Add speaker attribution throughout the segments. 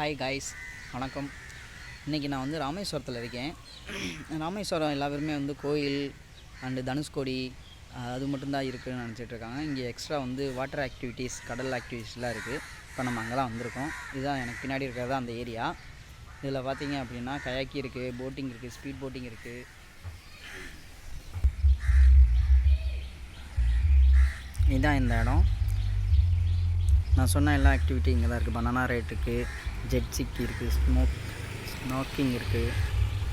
Speaker 1: Hi guys, வணக்கம். இன்றைக்கி நான் வந்து ராமேஸ்வரத்தில் இருக்கேன். ராமேஸ்வரம் எல்லா பேருமே வந்து கோயில் அண்டு தனுஷ்கோடி அது மட்டும்தான் இருக்குதுன்னு நினச்சிட்ருக்காங்க. இங்கே எக்ஸ்ட்ரா வந்து வாட்டர் ஆக்டிவிட்டீஸ், கடல் ஆக்டிவிட்டீஸ்லாம் இருக்குது. இப்போ நம்ம அங்கே தான் வந்திருக்கோம். இதுதான் எனக்கு பின்னாடி இருக்கிறது தான் அந்த ஏரியா. இதில் பார்த்தீங்க அப்படின்னா கயாக்கி இருக்குது, போட்டிங் இருக்குது, ஸ்பீட் போட்டிங் இருக்குது. இதுதான் இந்த இடம். நான் சொன்ன எல்லா ஆக்டிவிட்டி இங்கே தான் இருக்குது. பனானா ரைட் இருக்குது, ஜெட் சிக்கி இருக்குது, ஸ்னோக்கிங் இருக்குது,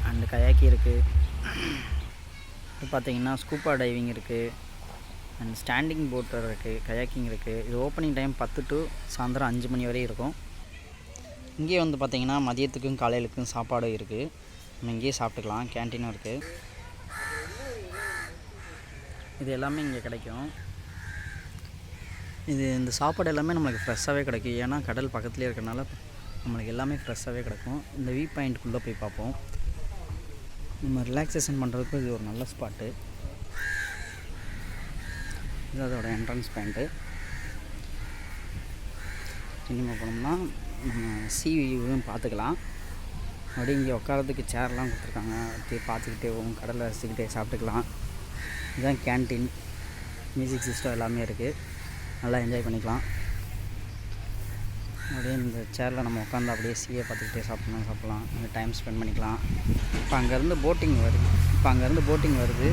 Speaker 1: அண்டு கயாக்கி இருக்குது. இப்போ பார்த்தீங்கன்னா ஸ்கூப்பா டைவிங் இருக்குது, அண்ட் ஸ்டாண்டிங் போட் இருக்குது, கயாக்கிங் இருக்குது. இது ஓப்பனிங் டைம் 10 to சாயந்தரம் 5 மணி வரை இருக்கும். இங்கேயே வந்து பார்த்திங்கன்னா மதியத்துக்கும் காலையிலுக்கும் சாப்பாடும் இருக்குது. நம்ம இங்கேயே சாப்பிட்டுக்கலாம். கேன்டீனும் இருக்குது. இது எல்லாமே இங்கே கிடைக்கும். இந்த சாப்பாடு எல்லாமே நம்மளுக்கு ஃப்ரெஷ்ஷாகவே கிடைக்கும். ஏன்னா கடல் பக்கத்துலேயே இருக்கிறனால நம்மளுக்கு எல்லாமே ஃப்ரெஷ்ஷாகவே கிடைக்கும். இந்த வியூ பாயிண்ட்டுக்குள்ளே போய் பார்ப்போம். நம்ம ரிலாக்ஸேஷன் பண்ணுறதுக்கு இது ஒரு நல்ல ஸ்பாட்டு. இது அதோட என்ட்ரன்ஸ் பாயிண்ட்டு. சினிமா போனோம்னா நம்ம சி வியூவும் பார்த்துக்கலாம். அப்படியே இங்கே உட்காரத்துக்கு சேர்லாம் கொடுத்துருக்காங்க. அப்படியே பார்த்துக்கிட்டே போகும், கடலை ரசிச்சுக்கிட்டே சாப்பிட்டுக்கலாம். இதுதான் கேன்டீன். மியூசிக் சிஸ்டம் எல்லாமே இருக்குது. நல்லா என்ஜாய் பண்ணிக்கலாம். அப்படியே இந்த சேரில் நம்ம உட்காந்து அப்படியே சீயை பார்த்துக்கிட்டே சாப்பிட்லாம். அங்கே டைம் ஸ்பெண்ட் பண்ணிக்கலாம். இப்போ அங்கேருந்து போட்டிங் வருது.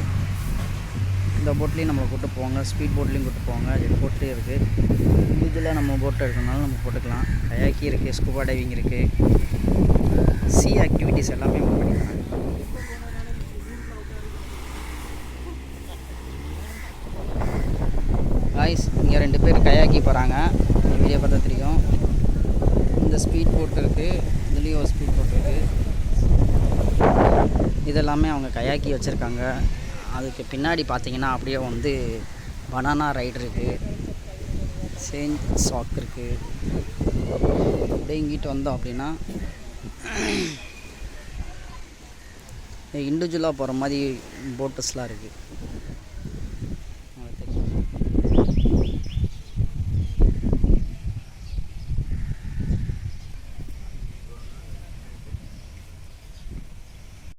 Speaker 1: இந்த போட்லேயும் நம்மளை கூப்பிட்டு போவாங்க, ஸ்பீட் போட்லேயும் கூப்பிட்டு போவாங்க, ஜெட் போட்லேயும் இருக்குது. இதில் நம்ம போட்டை எடுக்கணுனாலும் நம்ம போட்டுக்கலாம். கயாக்கி இருக்குது, ஸ்கூபா டைவிங் இருக்குது, சி ஆக்டிவிட்டீஸ் எல்லாமே பண்ணிக்கலாம். காய்ஸ், இங்கே 2 பேர் கயாக்கி போகிறாங்க. வீடியோ பார்த்தா தெரியும். இந்த ஸ்பீட் போட் இருக்குது, இதுலேயும் ஒரு ஸ்பீட் போட் இருக்குது. இதெல்லாமே அவங்க கயாக்கி வச்சுருக்காங்க. அதுக்கு பின்னாடி பார்த்தீங்கன்னா அப்படியே வந்து பனானா ரைட் இருக்குது, சேஞ்ச் சாக் இருக்குது. அப்படியே இங்கிட்டு வந்தோம் அப்படின்னா இண்டிவிஜுவலாக போகிற மாதிரி போட்டஸ்லாம் இருக்குது.